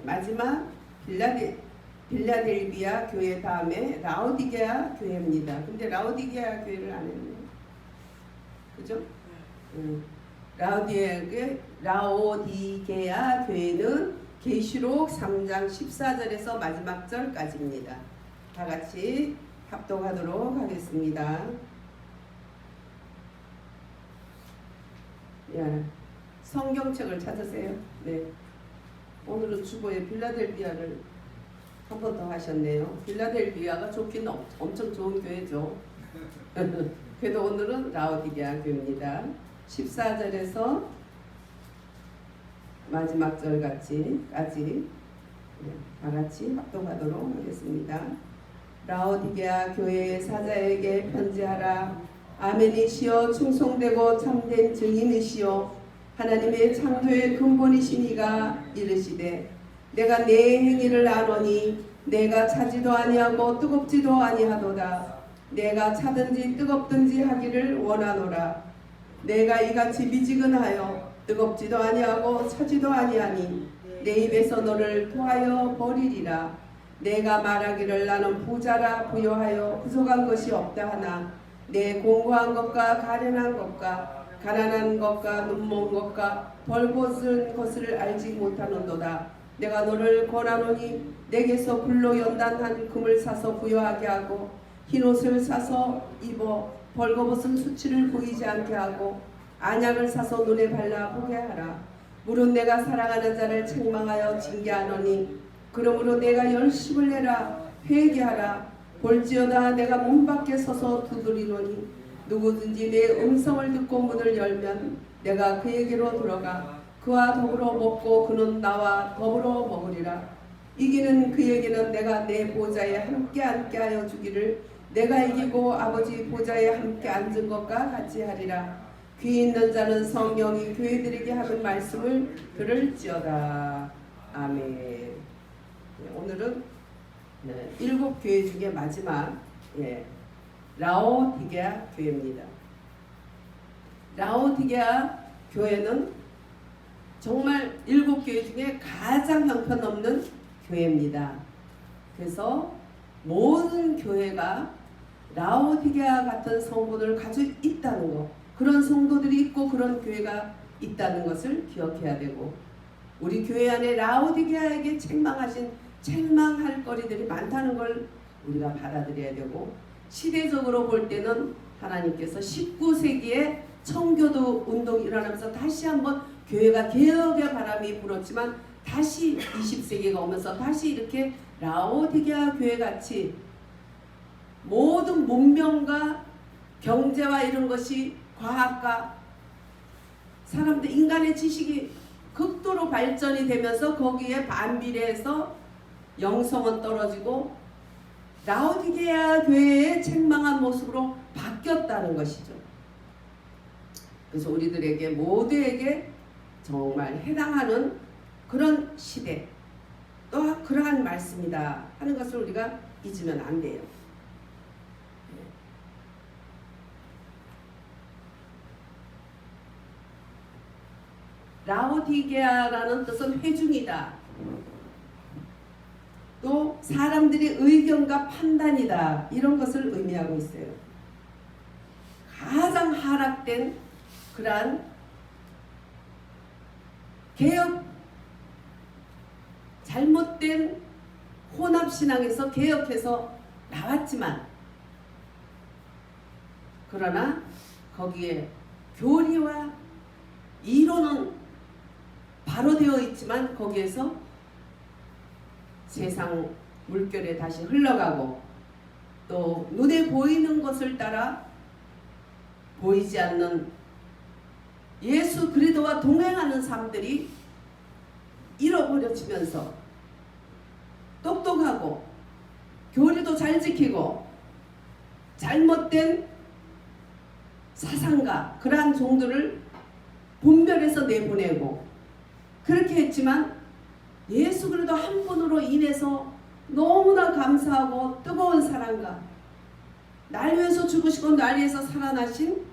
마지막 빌라델비아 교회 다음에 라오디게아 교회입니다. 근데 라오디게아 교회를 안 했네요. 그죠? 라오디게아 교회는 계시록 3장 14절에서 마지막 절까지입니다. 다 같이 합독하도록 하겠습니다. 성경책을 찾으세요. 네. 오늘은 주보에 빌라델비아를 한 번 더 하셨네요. 빌라델비아가 좋긴 엄청 좋은 교회죠. 그래도 오늘은 라오디게아 교회입니다. 14절에서 마지막 절까지 다 같이 합독하도록 하겠습니다. 라오디게아 교회의 사자에게 편지하라. 아멘이시여 충성되고 참된 증인이시여 하나님의 창조의 근본이시니가 이르시되 내가 내 행위를 아노니 내가 차지도 아니하고 뜨겁지도 아니하도다. 내가 차든지 뜨겁든지 하기를 원하노라. 내가 이같이 미지근하여 뜨겁지도 아니하고 차지도 아니하니 내 입에서 너를 토하여 버리리라. 내가 말하기를 나는 부자라 부요하여 부족한 것이 없다 하나 내 공고한 것과 가련한 것과 가난한 것과 눈먼 것과 벌겋은 것을 알지 못하는도다. 내가 너를 권하노니 내게서 불로 연단한 금을 사서 부요하게 하고 흰옷을 사서 입어 벌거벗은 수치를 보이지 않게 하고 안약을 사서 눈에 발라 보게 하라. 물은 내가 사랑하는 자를 책망하여 징계하노니 그러므로 내가 열심을 내라 회개하라. 볼지어다 내가 문 밖에 서서 두드리노니 누구든지 내 음성을 듣고 문을 열면 내가 그에게로 들어가 그와 더불어 먹고 그는 나와 더불어 먹으리라. 이기는 그에게는 내가 내 보좌에 함께 앉게 하여 주기를 내가 이기고 아버지 보좌에 함께 앉은 것과 같이 하리라. 귀 있는 자는 성령이 교회들에게 하는 말씀을 들을지어다. 아멘. 오늘은 7교회 중에 마지막 라오디게아 교회입니다. 라오디게아 교회는 정말 7교회 중에 가장 형편없는 교회입니다. 그래서 모든 교회가 라오디게아 같은 성도를 가지고 있다는 것, 그런 성도들이 있고 그런 교회가 있다는 것을 기억해야 되고, 우리 교회 안에 라오디게아에게 책망할 거리들이 많다는 걸 우리가 받아들여야 되고, 시대적으로 볼 때는 하나님께서 19세기에 청교도 운동이 일어나면서 다시 한번 교회가 개혁의 바람이 불었지만 다시 20세기가 오면서 다시 이렇게 라오디게아 교회같이 모든 문명과 경제와 이런 것이 과학과 사람들 인간의 지식이 극도로 발전이 되면서 거기에 반비례해서 영성은 떨어지고 라오디게아 교회의 책망한 모습으로 바뀌었다는 것이죠. 그래서 우리들에게 모두에게 정말 해당하는 그런 시대 또 그러한 말씀이다 하는 것을 우리가 잊으면 안 돼요. 라오디게아라는 뜻은 회중이다. 또 사람들의 의견과 판단이다. 이런 것을 의미하고 있어요. 가장 하락된 그러한 개혁, 잘못된 혼합신앙에서 개혁해서 나왔지만 그러나 거기에 교리와 이론은 바로 되어 있지만 거기에서 세상 물결에 다시 흘러가고 또 눈에 보이는 것을 따라 보이지 않는 예수 그리스도와 동행하는 삶들이 잃어버려지면서 똑똑하고 교리도 잘 지키고 잘못된 사상가 그러한 종들을 분별해서 내보내고 그렇게 했지만 예수 그리스도 한 분으로 인해서 너무나 감사하고 뜨거운 사랑과 날 위해서 죽으시고 날 위해서 살아나신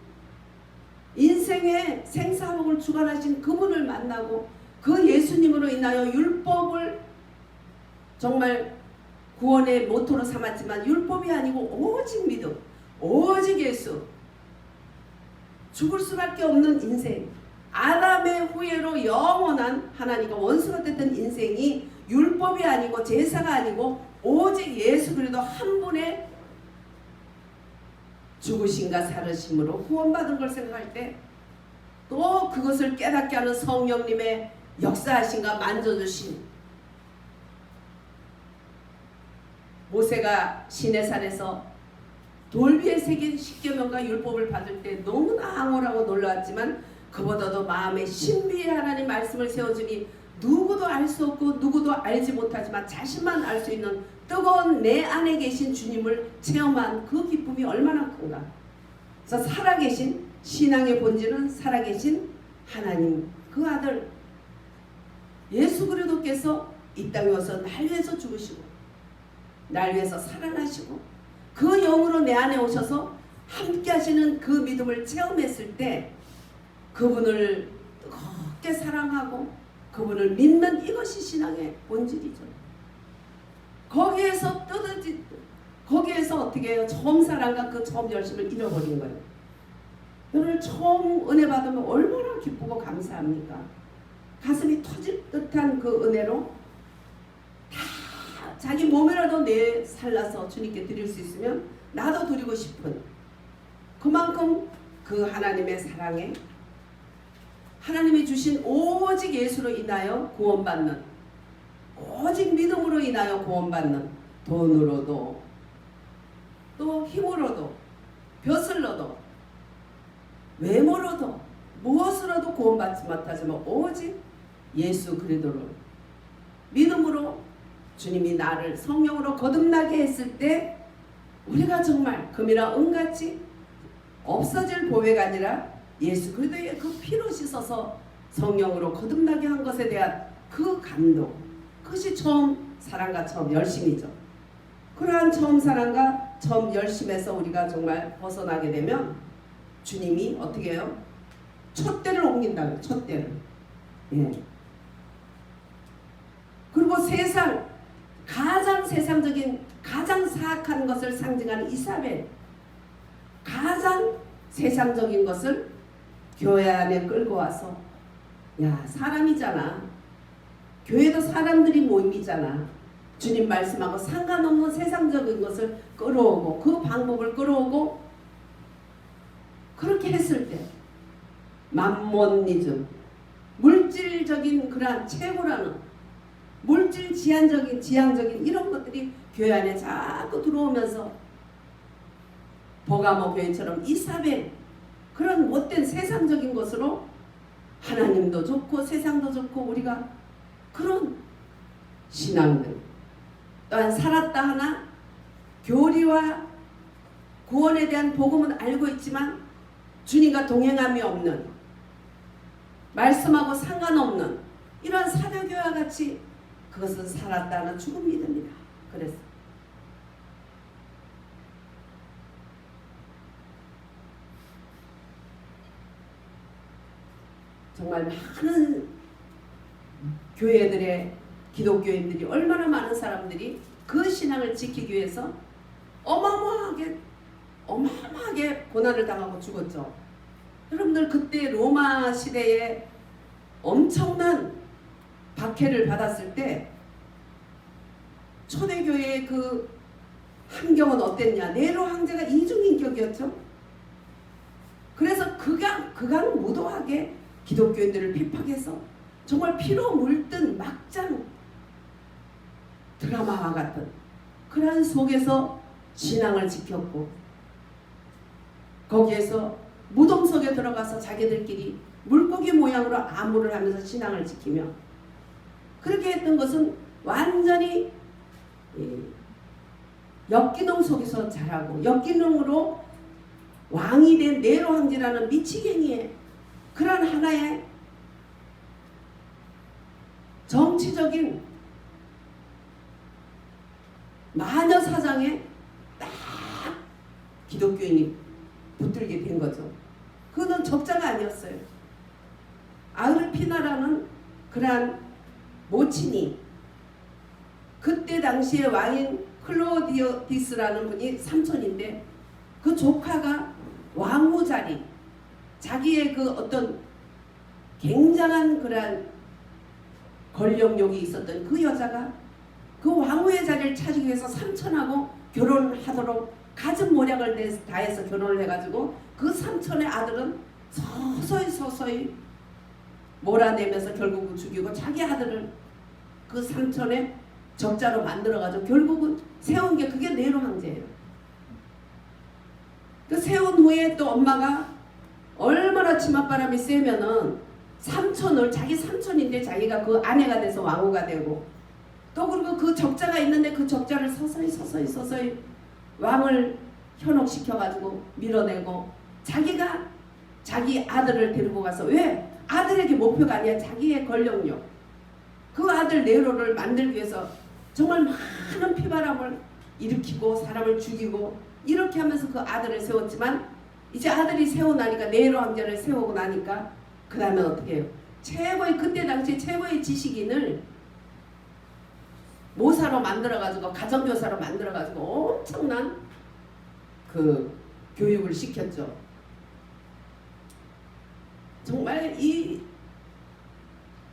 인생의 생사복을 주관하신 그분을 만나고 그 예수님으로 인하여 율법을 정말 구원의 모토로 삼았지만 율법이 아니고 오직 믿음, 오직 예수, 죽을 수밖에 없는 인생, 아담의 후예로 영원한 하나님과 원수가 됐던 인생이 율법이 아니고 제사가 아니고 오직 예수 그리스도 한 분의 죽으심과 살으심으로 구원받은 걸 생각할 때 또 그것을 깨닫게 하는 성령님의 역사하심과 만져주심. 모세가 시내산에서 돌비에 새긴 십계명과 율법을 받을 때 너무나 앙홀하고 놀라웠지만 그보다도 마음에 신비의 하나님 말씀을 세워주니 누구도 알 수 없고 누구도 알지 못하지만 자신만 알 수 있는 뜨거운 내 안에 계신 주님을 체험한 그 기쁨이 얼마나 큰가. 그래서 살아계신 신앙의 본질은 살아계신 하나님 그 아들 예수 그리스도께서 이 땅에 와서 날 위해서 죽으시고 날 위해서 살아나시고 그 영으로 내 안에 오셔서 함께 하시는 그 믿음을 체험했을 때 그분을 뜨겁게 사랑하고 그분을 믿는 이것이 신앙의 본질이죠. 거기에서 거기에서 어떻게 해요? 처음 사랑과 그 처음 열심을 잃어버린 거예요. 여러분 처음 은혜 받으면 얼마나 기쁘고 감사합니까? 가슴이 터질 듯한 그 은혜로 다 자기 몸이라도 내 살라서 주님께 드릴 수 있으면 나도 드리고 싶은 그만큼 그 하나님의 사랑에 하나님이 주신 오직 예수로 인하여 구원받는 오직 믿음으로 인하여 구원받는 돈으로도 또 힘으로도 벼슬로도 외모로도 무엇으로도 구원받지 못하지만 오직 예수 그리스도를 믿음으로 주님이 나를 성령으로 거듭나게 했을 때 우리가 정말 금이나 은같이 없어질 보배가 아니라 예수 그리스도의 그 피로 씻어서 성령으로 거듭나게 한 것에 대한 그 감동, 그것이 처음 사랑과 처음 열심이죠. 그러한 처음 사랑과 처음 열심에서 우리가 정말 벗어나게 되면 주님이 어떻게 해요? 촛대를 옮긴다고요. 촛대를. 예. 그리고 세상 가장 세상적인 가장 사악한 것을 상징하는 이사벨, 가장 세상적인 것을 교회 안에 끌고 와서 야 사람이잖아. 교회도 사람들이 모임이잖아. 주님 말씀하고 상관없는 세상적인 것을 끌어오고 그 방법을 끌어오고 그렇게 했을 때 맘몬니즘, 물질적인 그러한 최고라는 물질 지향적인 이런 것들이 교회 안에 자꾸 들어오면서 버가모 교회처럼 이사벨 그런 못된 세상적인 것으로 하나님도 좋고 세상도 좋고 우리가 그런 신앙들 또한 살았다 하나 교리와 구원에 대한 복음은 알고 있지만 주님과 동행함이 없는 말씀하고 상관없는 이런 사도교와 같이 그것은 살았다는 죽은 믿음이다. 그래서 정말 많은 교회들의 기독교인들이 얼마나 많은 사람들이 그 신앙을 지키기 위해서 어마어마하게 고난을 당하고 죽었죠. 여러분들 그때 로마 시대에 엄청난 박해를 받았을 때 초대교회의 그 환경은 어땠냐? 네로 황제가 이중인격이었죠. 그래서 극악무도하게 기독교인들을 핍박해서 정말 피로 물든 막장 드라마와 같은 그런 속에서 신앙을 지켰고 거기에서 무덤 속에 들어가서 자기들끼리 물고기 모양으로 암호를 하면서 신앙을 지키며 그렇게 했던 것은 완전히 역기능 속에서 자라고 역기능으로 왕이 된 네로 황제라는 미치갱이의 그런 하나의 정치적인 마녀 사장에 딱 기독교인이 붙들게 된 거죠. 그건 적자가 아니었어요. 아그리피나라는 그러한 모친이 그때 그때 당시에 왕인 클로디오디스라는 분이 삼촌인데 그 조카가 왕후 자리, 자기의 그 어떤 굉장한 그러한 권력욕이 있었던 그 여자가 그 왕후의 자리를 차지하기 위해서 삼촌하고 결혼하도록 가진 모략을 다해서 결혼을 해가지고 그 삼촌의 아들은 서서히 몰아내면서 결국은 죽이고 자기 아들을 그 삼촌의 적자로 만들어가지고 결국은 세운 게 그게 네로 황제예요. 그 세운 후에 또 엄마가 얼마나 치맛바람이 세면은 삼촌을, 자기 삼촌인데 자기가 그 아내가 돼서 왕후가 되고, 또 그리고 그 적자가 있는데 그 적자를 서서히 왕을 현혹시켜가지고 밀어내고, 자기가 자기 아들을 데리고 가서, 왜? 아들에게 목표가 아니야. 자기의 권력욕. 그 아들 네로를 만들기 위해서 정말 많은 피바람을 일으키고 사람을 죽이고 이렇게 하면서 그 아들을 세웠지만, 이제 아들이 세우고 나니까, 네로 황제를 세우고 나니까 그 다음에 어떻게 해요? 최고의, 그때 당시 최고의 지식인을 모사로 만들어가지고, 가정교사로 만들어가지고 엄청난 그 교육을 시켰죠. 정말 이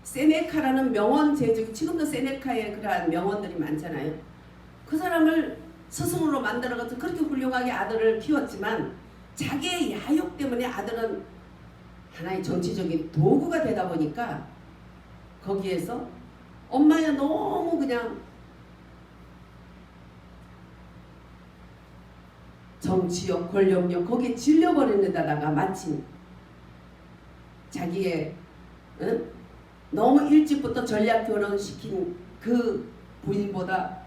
세네카라는 명원 제주, 지금도 세네카에 그러한 명원들이 많잖아요. 그 사람을 스승으로 만들어가지고 그렇게 훌륭하게 아들을 키웠지만, 자기의 야욕 때문에 아들은 하나의 정치적인 도구가 되다 보니까 거기에서 엄마야 너무 그냥 정치욕, 권력욕 거기에 질려버리는 데다가 마침 자기의 너무 일찍부터 전략 결혼시킨 그 부인보다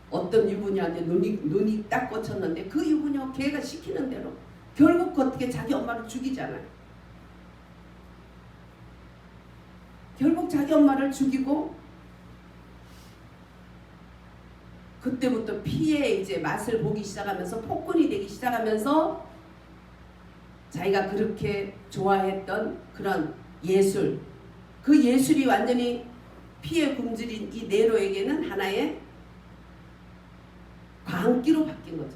어떤 유부녀한테 눈이 딱 꽂혔는데, 그 유부녀 걔가 시키는 대로 결국 어떻게 자기 엄마를 죽이잖아요. 결국 자기 엄마를 죽이고, 그때부터 피의 이제 맛을 보기 시작하면서, 폭군이 되기 시작하면서 자기가 그렇게 좋아했던 그런 예술, 그 예술이 완전히 피의 굶주린 이 네로에게는 하나의 광기로 바뀐 거죠.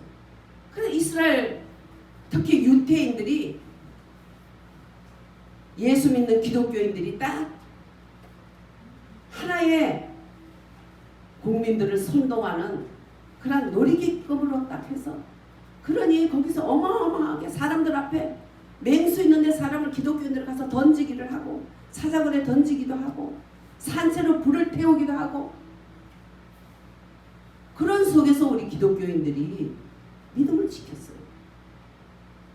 그래서 이스라엘, 특히 유태인들이, 예수 믿는 기독교인들이 딱 하나의 국민들을 선동하는 그런 놀이기법으로 딱 해서, 그러니 거기서 어마어마하게 사람들 앞에 맹수 있는데 사람을, 기독교인들 가서 던지기를 하고, 사자굴에 던지기도 하고, 산채로 불을 태우기도 하고, 그런 속에서 우리 기독교인들이 믿음을 지켰어요.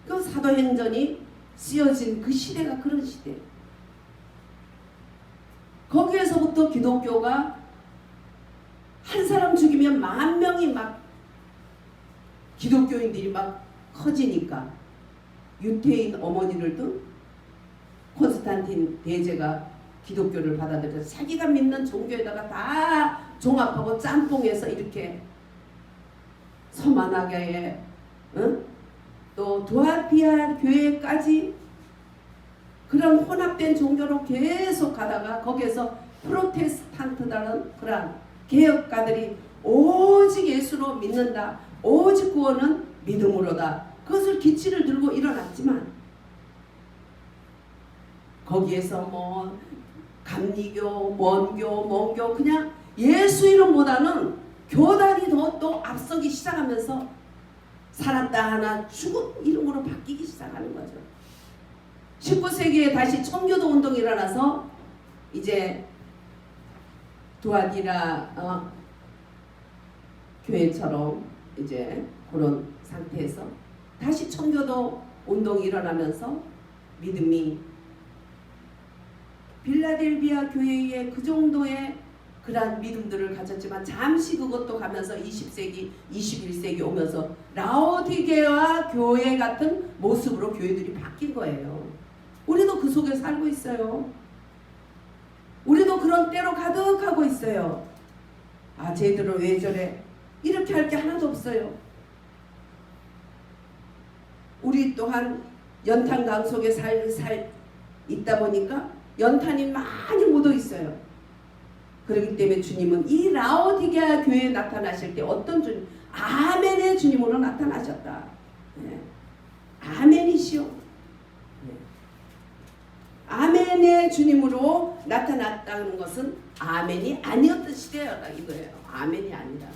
그 사도행전이 쓰여진 그 시대가 그런 시대예요. 거기에서부터 기독교가 한 사람 죽이면 10,000명이 막 기독교인들이 막 커지니까, 유태인 어머니들도 콘스탄틴 대제가 기독교를 받아들여서 자기가 믿는 종교에다가 다 종합하고 짬뽕해서 이렇게 서만하게, 또 두아티아 교회까지 그런 혼합된 종교로 계속 가다가, 거기에서 프로테스탄트라는 그런 개혁가들이 오직 예수로 믿는다, 오직 구원은 믿음으로다, 그것을 기치를 들고 일어났지만, 거기에서 뭐 감리교, 먼교, 멍교, 그냥 예수 이름보다는 교단이 더 또 앞서기 시작하면서 살았다 하나 죽은 이름으로 바뀌기 시작하는 거죠. 19세기에 다시 청교도 운동이 일어나서 이제 두아디라 교회처럼 이제 그런 상태에서 다시 청교도 운동이 일어나면서 믿음이 빌라델비아 교회에 그 정도의 그러한 믿음들을 가졌지만, 잠시 그것도 가면서 20세기, 21세기 오면서 라오디게아 교회 같은 모습으로 교회들이 바뀐 거예요. 우리도 그 속에 살고 있어요. 우리도 그런 때로 가득하고 있어요. 아, 쟤들은 왜 저래? 이렇게 할 게 하나도 없어요. 우리 또한 연탄강 속에 있다 보니까 연탄이 많이 묻어 있어요. 그렇기 때문에 주님은 이 라오디게아 교회에 나타나실 때 어떤 주님? 아멘의 주님으로 나타나셨다. 네. 아멘이시오. 네. 아멘의 주님으로 나타났다는 것은 아멘이 아니었던 시대였다 이거예요. 아멘이 아니라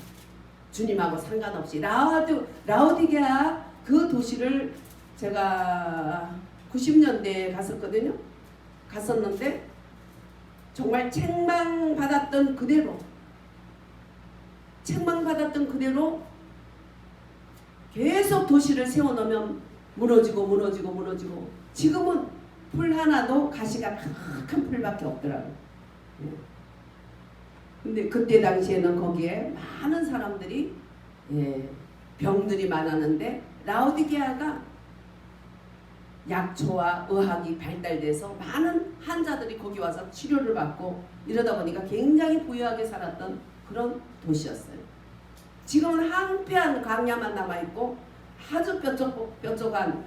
주님하고 상관없이 라오디게아 그 도시를 제가 90년대에 갔었는데 정말 책망받았던 그대로 계속 도시를 세워놓으면 무너지고 지금은 풀 하나도 가시가 큰 풀밖에 없더라고요. 근데 그때 당시에는 거기에 많은 사람들이 병들이 많았는데 라오디게아가 약초와 의학이 발달돼서 많은 환자들이 거기 와서 치료를 받고 이러다 보니까 굉장히 부유하게 살았던 그런 도시였어요. 지금은 황폐한 광야만 남아있고 아주 뾰족한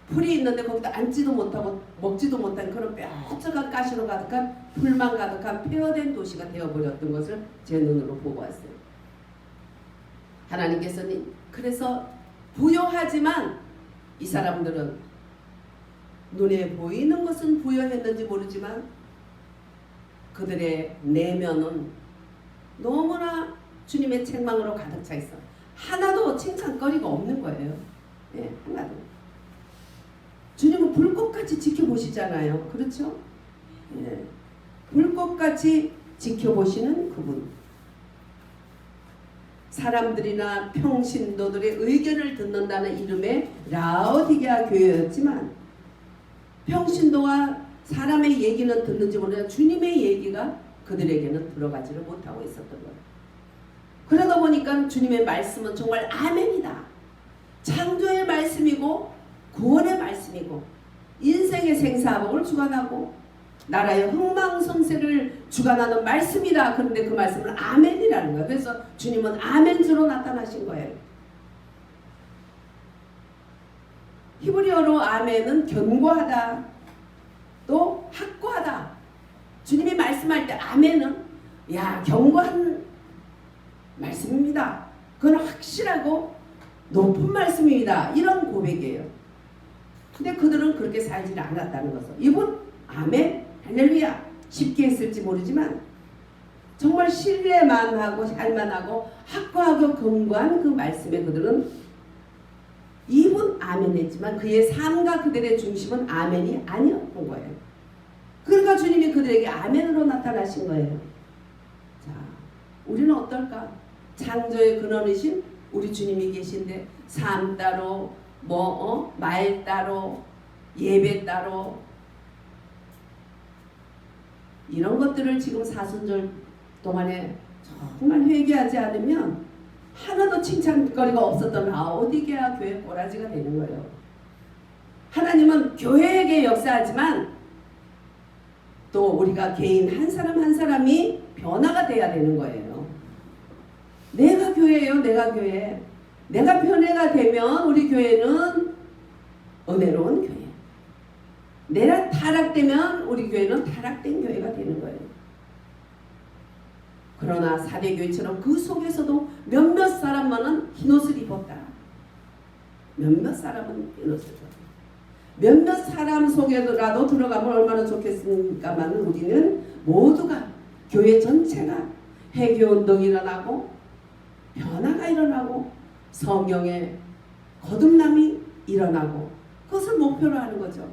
풀이 있는데 거기다 앉지도 못하고 먹지도 못한 그런 뾰족한 가시로 가득한 풀만 가득한 폐허된 도시가 되어버렸던 것을 제 눈으로 보고 왔어요. 하나님께서는 그래서 부요하지만 이 사람들은 눈에 보이는 것은 부여했는지 모르지만 그들의 내면은 너무나 주님의 책망으로 가득 차 있어. 하나도 칭찬거리가 없는 거예요. 네, 하나도. 주님은 불꽃같이 지켜보시잖아요. 그렇죠? 네. 불꽃같이 지켜보시는 그분. 사람들이나 평신도들의 의견을 듣는다는 이름의 라오디게아 교회였지만 평신도와 사람의 얘기는 듣는지 모르지만 주님의 얘기가 그들에게는 들어가지를 못하고 있었던 거예요. 그러다 보니까 주님의 말씀은 정말 아멘이다. 창조의 말씀이고 구원의 말씀이고 인생의 생사복을 주관하고 나라의 흥망성쇠를 주관하는 말씀이다. 그런데 그 말씀은 아멘이라는 거예요. 그래서 주님은 아멘주로 나타나신 거예요. 히브리어로 아멘은 견고하다, 또 확고하다. 주님이 말씀할 때 아멘은 견고한 말씀입니다. 그건 확실하고 높은 말씀입니다. 이런 고백이에요. 근데 그들은 그렇게 살지 않았다는 것을. 이분 아멘, 할렐루야 쉽게 했을지 모르지만 정말 신뢰만 하고 할만하고 확고하고 견고한 그 말씀에 그들은 입은 아멘 했지만 그의 삶과 그들의 중심은 아멘이 아니었던 거예요. 그러니까 주님이 그들에게 아멘으로 나타나신 거예요. 자, 우리는 어떨까? 창조의 근원이신 우리 주님이 계신데 삶 따로 말 따로 예배 따로 이런 것들을 지금 사순절 동안에 정말 회개하지 않으면 하나도 칭찬거리가 없었던 라오디게아 교회 꼬라지가 되는 거예요. 하나님은 교회에게 역사하지만 또 우리가 개인 한 사람 한 사람이 변화가 돼야 되는 거예요. 내가 교회예요. 내가 교회. 내가 변화가 되면 우리 교회는 은혜로운 교회. 내가 타락되면 우리 교회는 타락된 교회가 되는 거예요. 그러나 사대교회처럼 그 속에서도 몇몇 사람만은 흰옷을 입었다. 몇몇 사람은 흰옷을 입었다. 몇몇 사람 속에라도 들어가면 얼마나 좋겠습니까만 우리는 모두가 교회 전체가 회개운동이 일어나고 변화가 일어나고 성령의 거듭남이 일어나고 그것을 목표로 하는 거죠.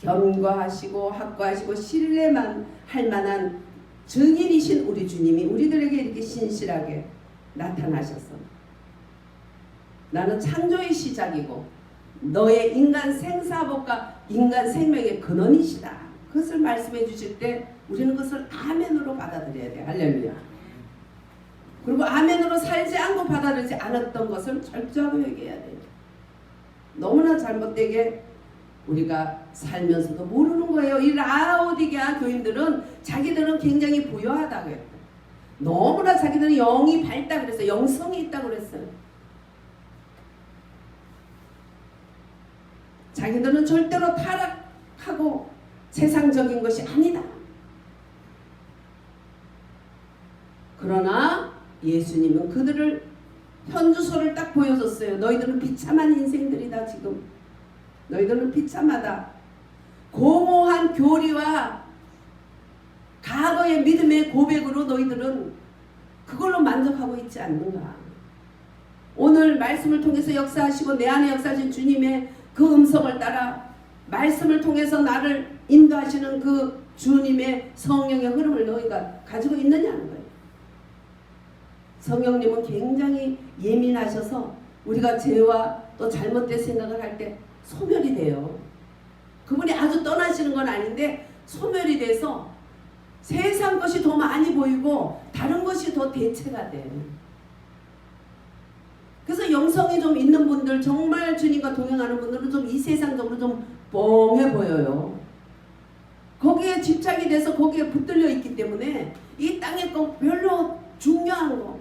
견고하시고 확고하시고 신뢰만 할 만한 증인이신 우리 주님이 우리들에게 이렇게 신실하게 나타나셨어. 나는 창조의 시작이고 너의 인간 생사복과 인간 생명의 근원이시다. 그것을 말씀해 주실 때 우리는 그것을 아멘으로 받아들여야 돼. 할렐루야. 그리고 아멘으로 살지 않고 받아들이지 않았던 것을 철저하게 회개해야 돼. 너무나 잘못되게 우리가 살면서도 모르는 거예요. 이 라오디게아 교인들은 자기들은 굉장히 부유하다고 했다. 너무나 자기들은 영이 밝다 그랬어요. 영성이 있다고 그랬어요. 자기들은 절대로 타락하고 세상적인 것이 아니다. 그러나 예수님은 그들을 현주소를 딱 보여줬어요. 너희들은 비참한 인생들이다. 지금 너희들은 비참하다. 공허한 교리와 과거의 믿음의 고백으로 너희들은 그걸로 만족하고 있지 않는가. 오늘 말씀을 통해서 역사하시고 내 안에 역사하신 주님의 그 음성을 따라 말씀을 통해서 나를 인도하시는 그 주님의 성령의 흐름을 너희가 가지고 있느냐는 거예요. 성령님은 굉장히 예민하셔서 우리가 죄와 또 잘못된 생각을 할 때 소멸이 돼요. 그분이 아주 떠나시는 건 아닌데 소멸이 돼서 세상 것이 더 많이 보이고 다른 것이 더 대체가 돼요. 그래서 영성이 좀 있는 분들, 정말 주님과 동행하는 분들은 좀 이 세상적으로 좀 뻥해 보여요. 거기에 집착이 돼서 거기에 붙들려 있기 때문에 이 땅의 거 별로 중요한 거,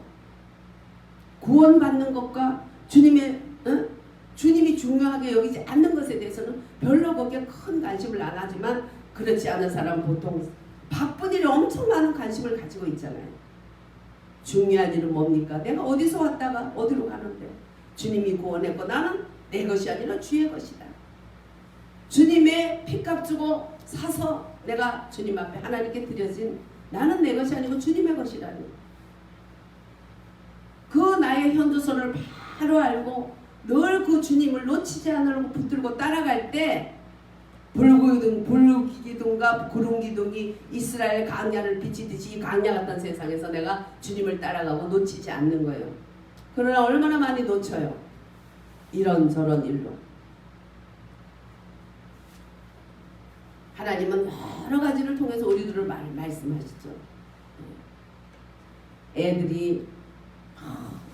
구원받는 것과 주님이 중요하게 여기지 않는 것에 대해서는 별로 거기에 큰 관심을 안 하지만, 그렇지 않은 사람은 보통 바쁜 일이 엄청 많은 관심을 가지고 있잖아요. 중요한 일은 뭡니까? 내가 어디서 왔다가 어디로 가는데, 주님이 구원했고 나는 내 것이 아니라 주의 것이다. 주님의 피값 주고 사서 내가 주님 앞에 하나님께 드려진, 나는 내 것이 아니고 주님의 것이라니. 그 나의 현주소를 바로 알고 늘 그 주님을 놓치지 않으려고 붙들고 따라갈 때, 불기둥과 구름기둥이 이스라엘 광야를 비치듯이 이 광야 같은 세상에서 내가 주님을 따라가고 놓치지 않는 거예요. 그러나 얼마나 많이 놓쳐요. 이런저런 일로. 하나님은 여러 가지를 통해서 우리들을 말씀하시죠. 애들이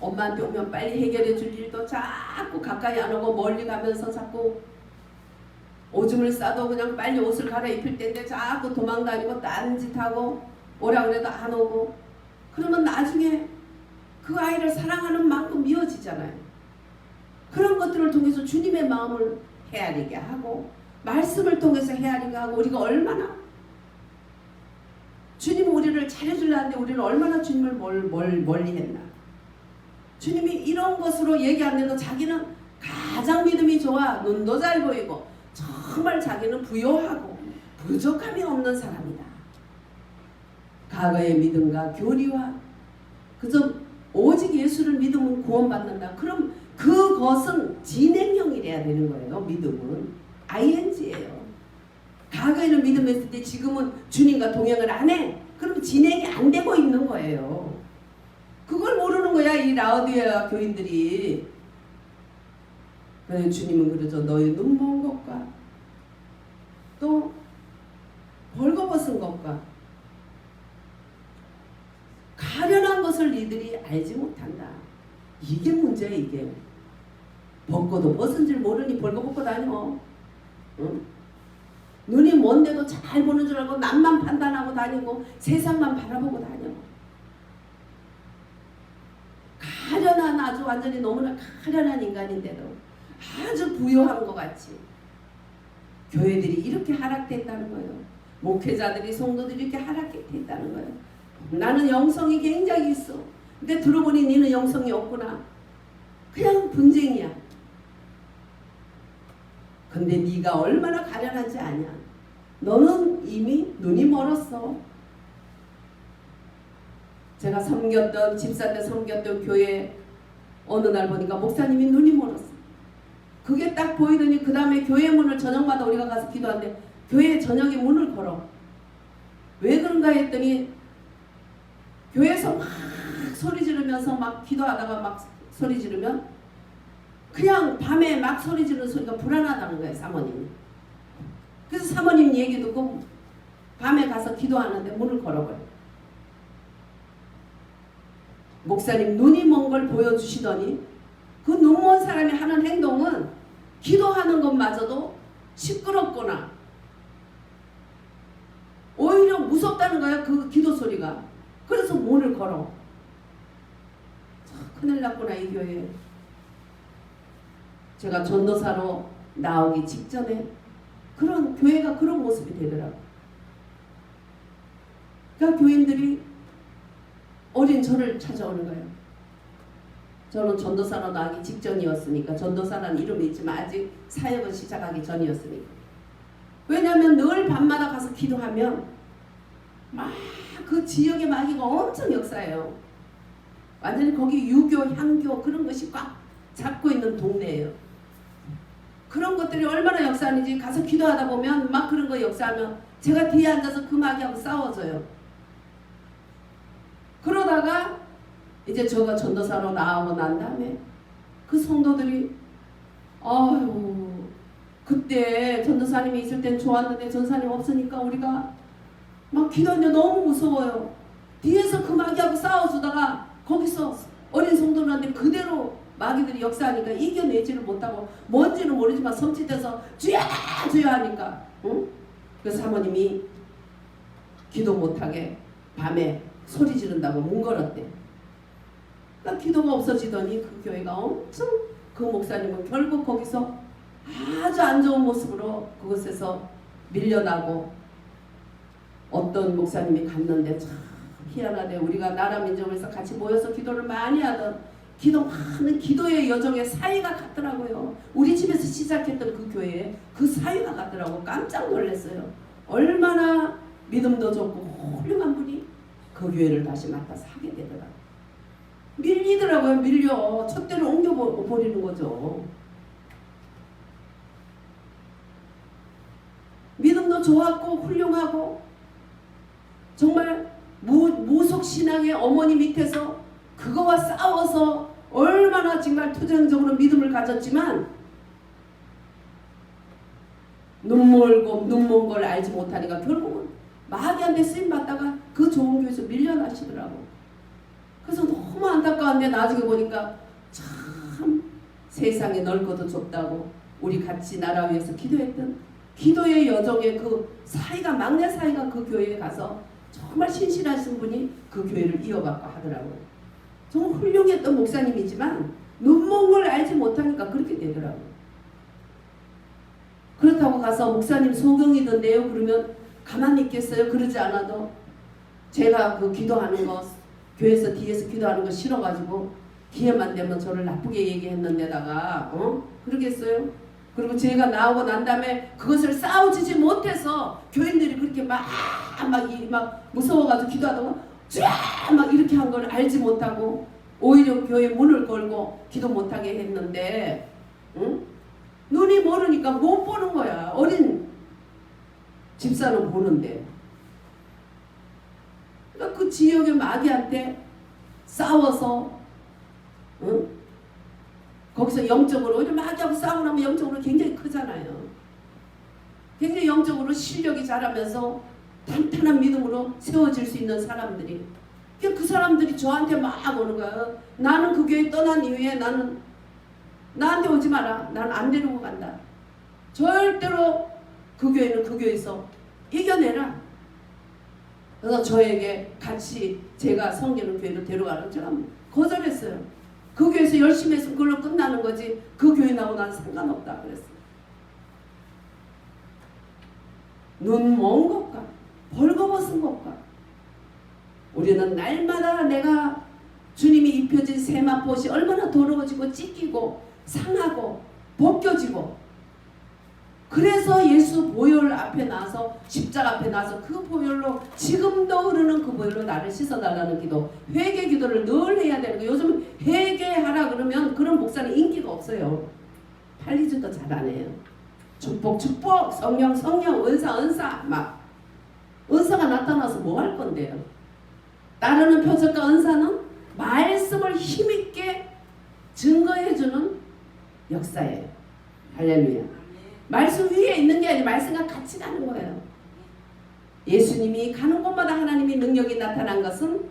엄마한테 오면 빨리 해결해 줄 일도 자꾸 가까이 안 오고 멀리 가면서 자꾸 오줌을 싸도 그냥 빨리 옷을 갈아입힐 때인데 자꾸 도망다니고 딴짓하고 오라 그래도 안 오고, 그러면 나중에 그 아이를 사랑하는 만큼 미워지잖아요. 그런 것들을 통해서 주님의 마음을 헤아리게 하고 말씀을 통해서 헤아리게 하고, 우리가 얼마나 주님은 우리를 잘해주려는데 우리는 얼마나 주님을 멀리 했나. 주님이 이런 것으로 얘기 안 해도 자기는 가장 믿음이 좋아, 눈도 잘 보이고 정말 자기는 부요하고 부족함이 없는 사람이다. 과거의 믿음과 교리와 그저 오직 예수를 믿으면 구원받는다. 그럼 그것은 진행형이래야 되는 거예요. 믿음은 ing예요. 과거에는 믿음했을 때 지금은 주님과 동행을 안 해. 그럼 진행이 안 되고 있는 거예요. 그걸 모르는 거야, 이 라오디게아 교인들이. 그래서 주님은 그러죠. 너희 눈먼 것과 또 벌거벗은 것과 가련한 것을 니들이 알지 못한다. 이게 문제야. 이게 벗고도 벗은 줄 모르니 벌거벗고 다녀. 응? 눈이 먼데도 잘 보는 줄 알고 남만 판단하고 다니고 세상만 바라보고 다녀. 가련한, 아주 완전히 너무나 가련한 인간인데도 아주 부요한 것 같이 교회들이 이렇게 하락됐다는 거예요. 목회자들이, 성도들이 이렇게 하락됐다는 거예요. 나는 영성이 굉장히 있어. 근데 들어보니 니는 영성이 없구나. 그냥 분쟁이야. 근데 네가 얼마나 가련한지 아냐. 너는 이미 눈이 멀었어. 제가 섬겼던, 집사 때 섬겼던 교회 어느 날 보니까 목사님이 눈이 멀었어. 그게 딱 보이더니 그 다음에 교회 문을 저녁마다 우리가 가서 기도하는데 교회 저녁에 문을 걸어. 왜 그런가 했더니 교회에서 막 소리 지르면서 막 기도하다가 막 소리 지르면 그냥 밤에 막 소리 지르는 소리가 불안하다는 거예요, 사모님이. 그래서 사모님 얘기 듣고 밤에 가서 기도하는데 문을 걸어버려. 목사님 눈이 먼 걸 보여주시더니 그 눈먼 사람이 하는 행동은 기도하는 것마저도 시끄럽거나 오히려 무섭다는 거야, 그 기도 소리가. 그래서 문을 걸어. 큰일 났구나, 이 교회. 제가 전도사로 나오기 직전에 그런 교회가 그런 모습이 되더라고. 그러니까 교인들이 어린 저를 찾아오는 거예요. 저는 전도사로 나가기 직전이었으니까, 전도사라는 이름이 있지만 아직 사역을 시작하기 전이었으니까. 왜냐하면 늘 밤마다 가서 기도하면 막 그 지역의 마귀가 엄청 역사해요. 완전히 거기 유교, 향교 그런 것이 꽉 잡고 있는 동네예요. 그런 것들이 얼마나 역사하는지 가서 기도하다 보면 막 그런 거 역사하면 제가 뒤에 앉아서 그 마귀하고 싸워져요. 그러다가 이제 저가 전도사로 나오고 난 다음에 그 성도들이 아유 그때 전도사님이 있을 땐 좋았는데 전사님 없으니까 우리가 막 기도하는데 너무 무서워요. 뒤에서 그 마귀하고 싸워주다가 거기서 어린 성도들한테 그대로 마귀들이 역사하니까 이겨내지를 못하고 뭔지는 모르지만 섬찟해서 주야 주야 하니까 응? 그 사모님이 기도 못하게 밤에 소리 지른다고 뭉거렸대. 그러니까 기도가 없어지더니 그 교회가 엄청 그 목사님은 결국 거기서 아주 안 좋은 모습으로 그곳에서 밀려나고 어떤 목사님이 갔는데 참 희한하대. 우리가 나라 민족에서 같이 모여서 기도를 많이 하던 기도하는 기도의 여정의 사이가 같더라고요. 우리 집에서 시작했던 그 교회에 그 사이가 같더라고. 깜짝 놀랐어요. 얼마나 믿음도 좋고 훌륭한 분이 그 교회를 다시 맡아서 하게 되더라고요. 밀리더라고요. 밀려. 촛대를 옮겨버리는 거죠. 믿음도 좋았고 훌륭하고 정말 무속신앙의 어머니 밑에서 그거와 싸워서 얼마나 정말 투쟁적으로 믿음을 가졌지만 눈먼 걸 알지 못하니까 결국은 마귀한테 쓰임받다가 그 좋은 교회에서 밀려나시더라고. 그래서 너무 안타까운데 나중에 보니까 참 세상이 넓고도 좁다고 우리 같이 나라 위해서 기도했던 기도의 여정의 그 사이가 막내 사이가 그 교회에 가서 정말 신실하신 분이 그 교회를 이어받고 하더라고요. 정말 훌륭했던 목사님이지만 눈먼 걸 알지 못하니까 그렇게 되더라고요. 그렇다고 가서 목사님 소경이던데요 그러면 가만히 있겠어요? 그러지 않아도 제가 그 기도하는 거 교회에서 뒤에서 기도하는 거 싫어가지고 기회만 되면 저를 나쁘게 얘기했는데다가 그러겠어요? 그리고 제가 나오고 난 다음에 그것을 싸워주지 못해서 교인들이 그렇게 막 무서워가지고 기도하다가 쫙 막 이렇게 한 걸 알지 못하고 오히려 교회 문을 걸고 기도 못하게 했는데 눈이 모르니까 못 보는 거야. 어린 집사는 보는데. 그러니까 그 지역의 마귀한테 싸워서 거기서 영적으로 오히려 마귀하고 싸우고 나면 영적으로 굉장히 크잖아요. 굉장히 영적으로 실력이 자라면서 탄탄한 믿음으로 세워질 수 있는 사람들이 그 사람들이 저한테 막 오는 거예요. 나는 그 교회 떠난 이후에 나는 나한테 오지 마라. 난 안 데리고 간다. 절대로 그 교회는 그 교회에서 이겨내라. 그래서 저에게 같이 제가 섬기는 교회로 데려가라고 제가 거절했어요. 그 교회에서 열심히 했으면 그걸로 끝나는 거지 그 교회 나오고 난 상관없다 그랬어요. 눈 먼 것과 벌거벗은 것과 우리는 날마다 내가 주님이 입혀진 세마포옷이 얼마나 더러워지고 찢기고 상하고 벗겨지고 그래서 예수 보혈 앞에 나서 십자가 앞에 나서 그 보혈로 지금도 흐르는 그 보혈로 나를 씻어달라는 기도 회개 기도를 늘 해야 되는 거예요. 요즘 회개하라 그러면 그런 목사는 인기가 없어요. 팔리지도 잘 안 해요. 축복 성령 은사 막 은사가 나타나서 뭐 할 건데요. 따르는 표적과 은사는 말씀을 힘있게 증거해주는 역사예요. 할렐루야. 말씀 위에 있는 게 아니라 말씀과 같이 가는 거예요. 예수님이 가는 곳마다 하나님의 능력이 나타난 것은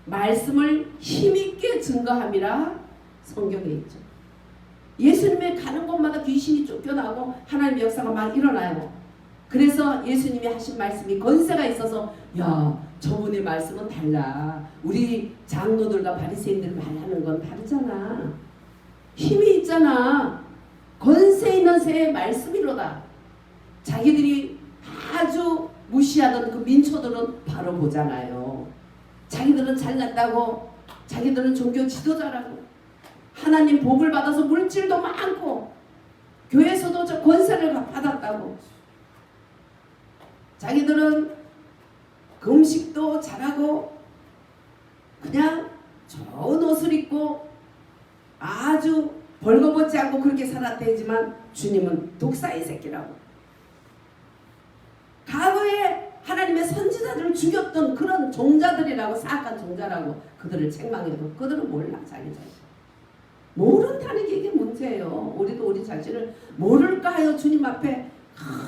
말씀을 힘있게 증거함이라 성경에 있죠. 예수님의 가는 곳마다 귀신이 쫓겨나고 하나님의 역사가 막 일어나요. 그래서 예수님이 하신 말씀이 권세가 있어서 야 저분의 말씀은 달라. 우리 장로들과 바리새인들 말하는 건 다르잖아. 힘이 있잖아. 권세 있는 새의 말씀이로다. 자기들이 아주 무시하던 그 민초들은 바로 보잖아요. 자기들은 잘났다고, 자기들은 종교 지도자라고, 하나님 복을 받아서 물질도 많고 교회에서도 저 권세를 받았다고, 자기들은 금식도 잘하고 그냥 좋은 옷을 입고 아주 벌거벗지 않고 그렇게 살았대지만 주님은 독사의 새끼라고, 과거에 하나님의 선지자들을 죽였던 그런 종자들이라고, 사악한 종자라고 그들을 책망해도 그들은 몰라. 자기 자신 모른다는 게 이게 문제예요. 우리도 우리 자신을 모를까 하여 주님 앞에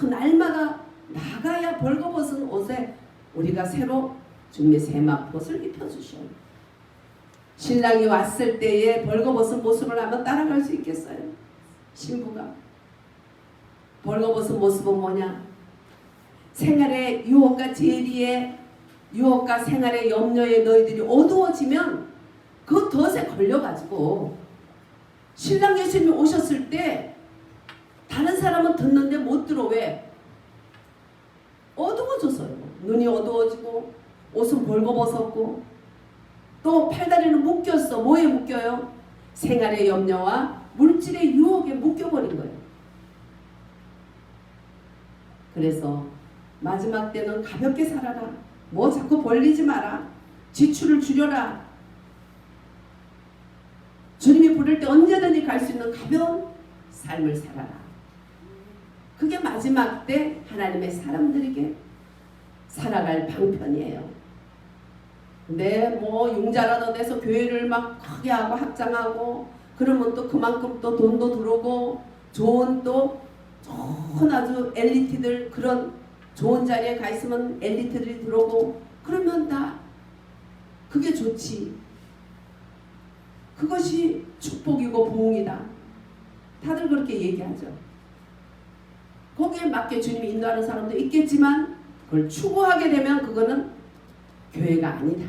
날마다 나가야 벌거벗은 옷에 우리가 새로 주님의 세마포를 입혀주셔요. 신랑이 왔을 때에 벌거벗은 모습을 한번 따라갈 수 있겠어요? 신부가 벌거벗은 모습은 뭐냐? 생활의 유혹과 재리에, 유혹과 생활의 염려에 너희들이 어두워지면 그 덫에 걸려가지고 신랑 예수님이 오셨을 때 다른 사람은 듣는데 못 들어. 왜? 어두워져서요. 눈이 어두워지고 옷은 벌거벗었고 또 팔다리는 묶였어. 뭐에 묶여요? 생활의 염려와 물질의 유혹에 묶여버린 거예요. 그래서 마지막 때는 가볍게 살아라. 뭐 자꾸 벌리지 마라. 지출을 줄여라. 주님이 부를 때 언제든지 갈 수 있는 가벼운 삶을 살아라. 그게 마지막 때 하나님의 사람들에게 살아갈 방편이에요. 근데 뭐 융자라도 내서 교회를 막 크게 하고 확장하고 그러면 또 그만큼 또 돈도 들어오고 좋은 또 좋은 아주 엘리트들, 그런 좋은 자리에 가 있으면 엘리트들이 들어오고 그러면 다 그게 좋지. 그것이 축복이고 부흥이다. 다들 그렇게 얘기하죠. 거기에 맞게 주님이 인도하는 사람도 있겠지만 그걸 추구하게 되면 그거는 교회가 아니다.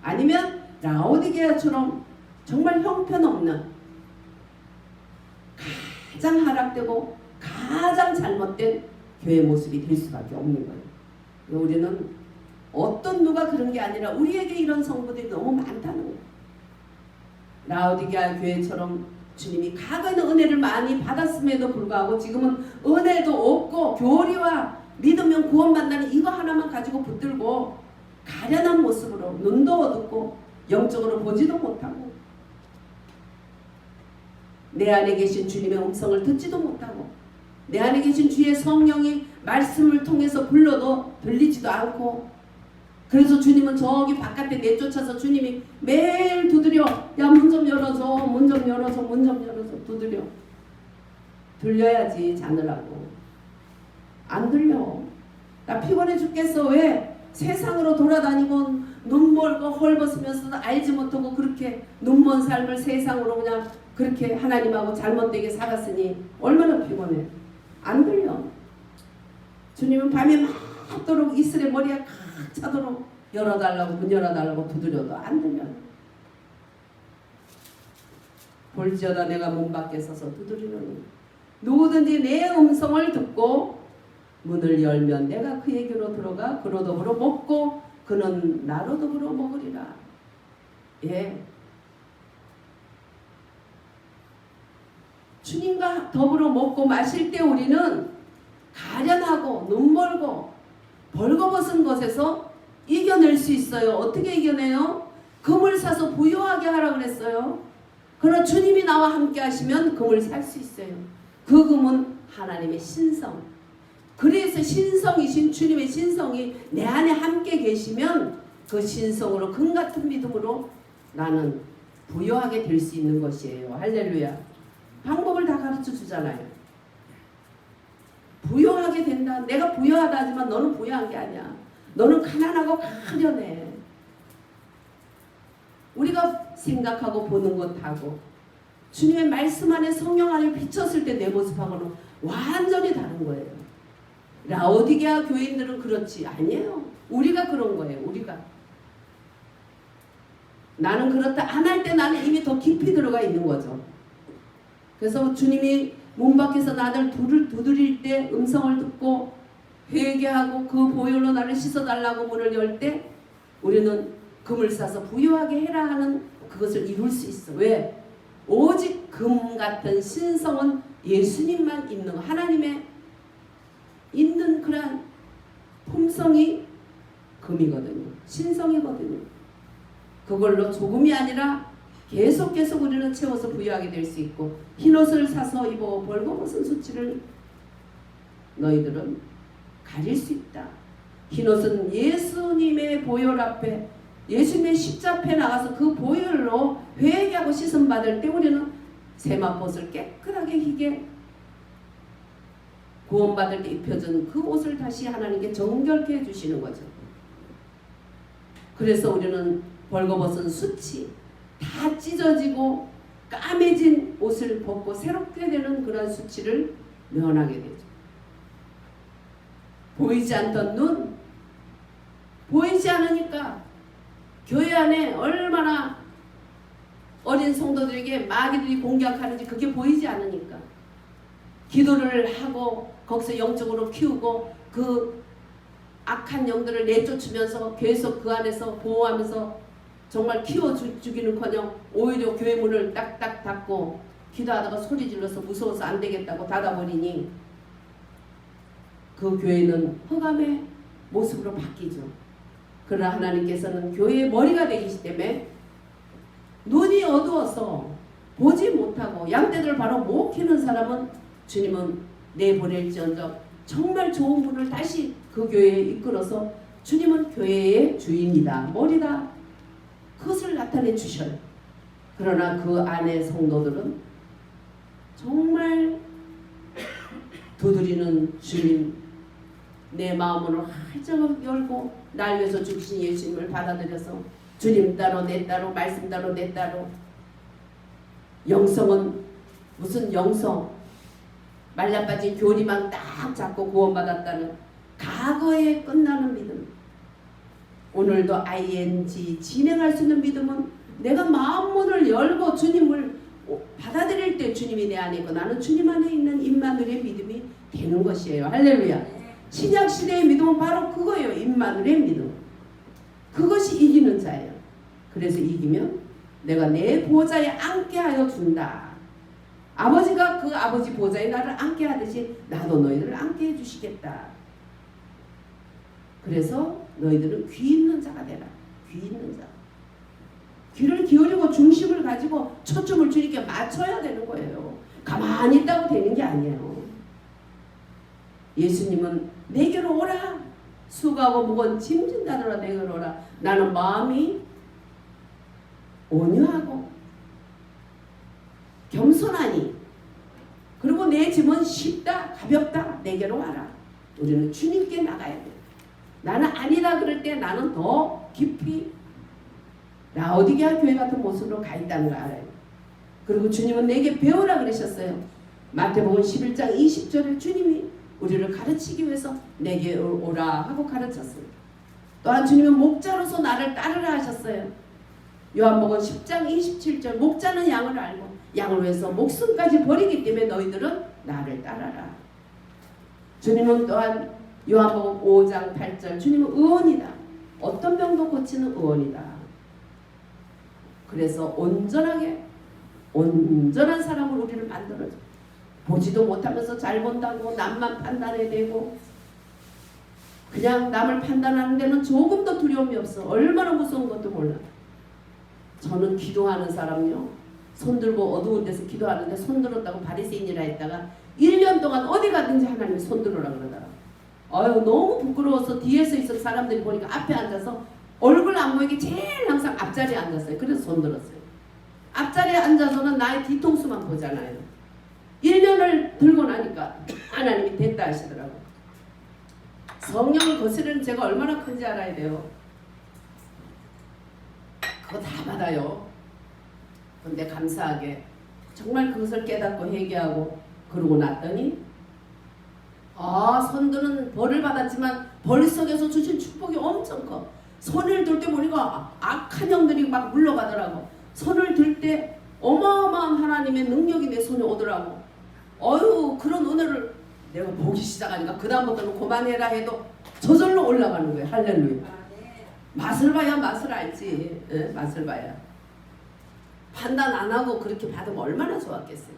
아니면 라오디게아처럼 정말 형편없는, 가장 하락되고 가장 잘못된 교회 모습이 될 수밖에 없는 거예요. 우리는 어떤 누가 그런 게 아니라 우리에게 이런 성부들이 너무 많다는 거예요. 라오디게아 교회처럼 주님이 과거에는 은혜를 많이 받았음에도 불구하고 지금은 은혜도 없고 교리와 믿으면 구원받는다는 이거 하나만 가지고 붙들고 가련한 모습으로 눈도 어둡고 영적으로 보지도 못하고 내 안에 계신 주님의 음성을 듣지도 못하고 내 안에 계신 주의 성령이 말씀을 통해서 불러도 들리지도 않고, 그래서 주님은 저기 바깥에 내쫓아서 주님이 매일 두드려, 야 문 좀 열어줘, 문 좀 열어줘, 문 좀 열어줘, 두드려. 들려야지 자느라고. 안 들려. 나 피곤해 죽겠어. 왜? 세상으로 돌아다니고 눈 멀고 헐벗으면서도 알지 못하고 그렇게 눈먼 삶을 세상으로 그냥 그렇게 하나님하고 잘못되게 살았으니 얼마나 피곤해. 안 들려. 주님은 밤에 맞도록 이슬의 머리가 칵 차도록 열어달라고, 문 열어달라고 두드려도 안 들려. 볼지어다 내가 문 밖에 서서 두드리노니 누구든지 내 음성을 듣고 문을 열면 내가 그에게로 들어가 그로 더불어 먹고 그는 나로 더불어 먹으리라. 예. 주님과 더불어 먹고 마실 때 우리는 가련하고 눈멀고 벌거벗은 것에서 이겨낼 수 있어요. 어떻게 이겨내요? 금을 사서 부유하게 하라고 그랬어요. 그러나 주님이 나와 함께 하시면 금을 살 수 있어요. 그 금은 하나님의 신성. 그래서 신성이신 주님의 신성이 내 안에 함께 계시면 그 신성으로 금같은 믿음으로 나는 부유하게 될 수 있는 것이에요. 할렐루야. 방법을 다 가르쳐 주잖아요. 부유하게 된다. 내가 부유하다 하지만 너는 부유한 게 아니야. 너는 가난하고 가련해. 우리가 생각하고 보는 것하고 주님의 말씀 안에 성령 안에 비쳤을 때 내 모습하고는 완전히 다른 거예요. 라오디게아 교인들은 그렇지 아니에요. 우리가 그런 거예요. 우리가. 나는 그렇다 안 할 때 나는 이미 더 깊이 들어가 있는 거죠. 그래서 주님이 문 밖에서 나를 두드릴 때 음성을 듣고 회개하고 그 보혈로 나를 씻어달라고 문을 열 때 우리는 금을 싸서 부유하게 해라 하는 그것을 이룰 수 있어. 왜? 오직 금 같은 신성은 예수님만 있는, 하나님의 있는 그러한 품성이 금이거든요. 신성이거든요. 그걸로 조금이 아니라 계속 우리는 채워서 부유하게 될 수 있고, 흰옷을 사서 입어 벌거벗은 수치를 너희들은 가릴 수 있다. 흰옷은 예수님의 보혈 앞에, 예수님의 십자 앞에 나가서 그 보혈로 회개하고 씻음 받을 때 우리는 세마포옷을 깨끗하게 희게 구원받을 때 입혀준 그 옷을 다시 하나님께 정결케 해주시는 거죠. 그래서 우리는 벌거벗은 수치, 다 찢어지고 까매진 옷을 벗고 새롭게 되는 그런 수치를 면하게 되죠. 보이지 않던 눈, 보이지 않으니까 교회 안에 얼마나 어린 성도들에게 마귀들이 공격하는지 그게 보이지 않으니까 기도를 하고 거기서 영적으로 키우고 그 악한 영들을 내쫓으면서 계속 그 안에서 보호하면서 정말 키워주기는커녕 오히려 교회 문을 딱딱 닫고 기도하다가 소리 질러서 무서워서 안 되겠다고 닫아버리니 그 교회는 흑암의 모습으로 바뀌죠. 그러나 하나님께서는 교회의 머리가 되시기 때문에 눈이 어두워서 보지 못하고 양떼들을 바로 못 키는 사람은 주님은 내보낼지언정 정말 좋은 분을 다시 그 교회에 이끌어서 주님은 교회의 주인이다, 머리다, 그것을 나타내 주셔요. 그러나 그 안에 성도들은 정말 두드리는 주님, 내 마음으로 활짝 열고 날 위해서 죽으신 예수님을 받아들여서 주님 따로 내 따로 말씀 따로 내 따로. 영성은 무슨 영성, 말라빠진 교리만 딱 잡고 구원받았다는 과거에 끝나는 믿음. 오늘도 ing 진행할 수 있는 믿음은 내가 마음문을 열고 주님을 받아들일 때 주님이 내 안에 있고 나는 주님 안에 있는 임마누엘의 믿음이 되는 것이에요. 할렐루야. 신약시대의 믿음은 바로 그거예요. 임마누엘의 믿음. 그것이 이기는 자예요. 그래서 이기면 내가 내 보좌에 앉게 하여 준다. 아버지가 그 아버지 보좌에 나를 앉게 하듯이 나도 너희들을 앉게 해주시겠다. 그래서 너희들은 귀 있는 자가 되라. 귀 있는 자. 귀를 기울이고 중심을 가지고 초점을 주님께 맞춰야 되는 거예요. 가만히 있다고 되는 게 아니에요. 예수님은 내게로 오라. 수고하고 무거운 짐진 자들아 내게로 오라. 나는 마음이 온유하고 겸손하니 그리고 내 짐은 쉽다 가볍다 내게로 와라. 우리는 주님께 나가야 돼. 나는 아니다 그럴 때 나는 더 깊이 라오디게아 교회 같은 모습으로 가 있다는 걸 알아요. 그리고 주님은 내게 배우라 그러셨어요. 마태복음 11장 20절에 주님이 우리를 가르치기 위해서 내게 오라 하고 가르쳤어요. 또한 주님은 목자로서 나를 따르라 하셨어요. 요한복음 10장 27절 목자는 양을 알고 양을 위해서 목숨까지 버리기 때문에 너희들은 나를 따라라. 주님은 또한 요한복음 5장 8절 주님은 의원이다. 어떤 병도 고치는 의원이다. 그래서 온전한 사람을 우리를 만들어줘. 보지도 못하면서 잘 본다고 남만 판단해야 되고 그냥 남을 판단하는 데는 조금도 두려움이 없어. 얼마나 무서운 것도 몰라. 저는 기도하는 사람요. 손들고 어두운 데서 기도하는데 손들었다고 바리새인이라 했다가 1년 동안 어디 가든지 하나님이 손들어라 그러더라. 아유 너무 부끄러워서 뒤에서 있었던 사람들이 보니까 앞에 앉아서 얼굴 안 보이게 제일 항상 앞자리에 앉았어요. 그래서 손들었어요. 앞자리에 앉아서는 나의 뒤통수만 보잖아요. 1년을 들고 나니까 하나님이 됐다 하시더라고. 성령을 거스르는 죄가 얼마나 큰지 알아야 돼요. 그거 다 받아요. 근데 감사하게 정말 그것을 깨닫고 회개하고 그러고 났더니 손들은 벌을 받았지만 벌 속에서 주신 축복이 엄청 커. 손을 들 때 보니까 악한 영들이 막 물러가더라고. 손을 들 때 어마어마한 하나님의 능력이 내 손에 오더라고. 그런 은혜를 내가 보기 시작하니까 그 다음부터는 그만해라 해도 저절로 올라가는 거예요. 할렐루야. 맛을 봐야 맛을 알지. 예? 맛을 봐야. 판단 안 하고 그렇게 받으면 얼마나 좋았겠어요.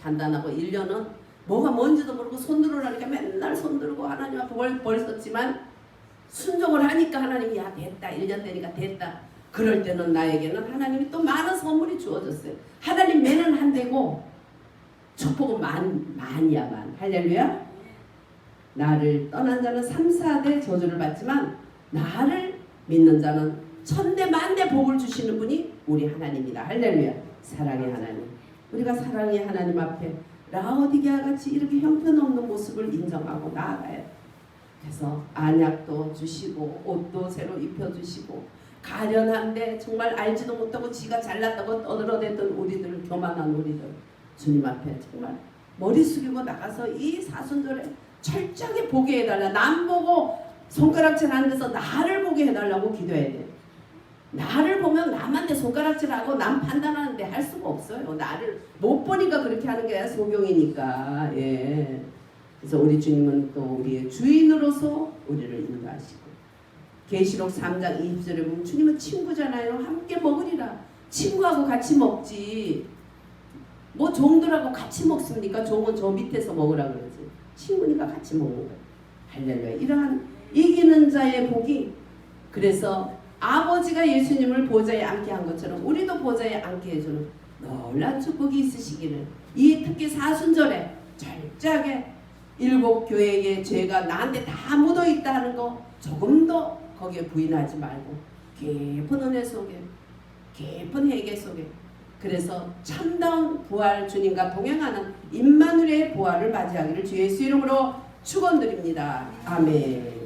판단하고 1년은 뭐가 뭔지도 모르고 손 들으라니까 맨날 손 들고 하나님 앞에 벌 썼지만 순종을 하니까 하나님이 야 됐다 1년 되니까 됐다. 그럴 때는 나에게는 하나님이 또 많은 선물이 주어졌어요. 하나님 매는 한 대고 축복은 만이야 만. 할렐루야. 나를 떠난 자는 3, 4대 저주를 받지만 나를 믿는 자는 천대 만대 복을 주시는 분이 우리 하나님이다. 할렐루야. 사랑의 하나님. 우리가 사랑의 하나님 앞에 라오디게아 같이 이렇게 형편없는 모습을 인정하고 나아가요. 그래서 안약도 주시고 옷도 새로 입혀주시고 가련한데 정말 알지도 못하고 지가 잘났다고 떠들어댔던 우리들, 교만한 우리들 주님 앞에 정말 머리 숙이고 나가서 이 사순절에 철저하게 보게 해달라. 남 보고 손가락질 하는 데서 나를 보게 해달라고 기도해야 돼. 나를 보면 남한테 손가락질하고 남 판단하는데 할 수가 없어요. 나를 못 보니까 그렇게 하는 게 소경이니까. 예. 그래서 우리 주님은 또 우리의 주인으로서 우리를 인도하시고 계시록 3장 20절에 보면 주님은 친구잖아요. 함께 먹으리라. 친구하고 같이 먹지. 뭐 종들하고 같이 먹습니까? 종은 저 밑에서 먹으라 그러지. 친구니까 같이 먹는 거예요. 할렐루야. 이러한 이기는 자의 복이 그래서 아버지가 예수님을 보좌에 앉게 한 것처럼 우리도 보좌에 앉게 해주는 놀라운 축복이 있으시기를 이 특히 사순절에 철저하게 7 교회의 죄가 나한테 다 묻어있다 하는 거 조금도 거기에 부인하지 말고 깊은 은혜 속에 깊은 회개 속에 그래서 참다운 부활 주님과 동행하는 임마누엘의 부활을 맞이하기를 주 예수 이름으로 축원드립니다. 아멘.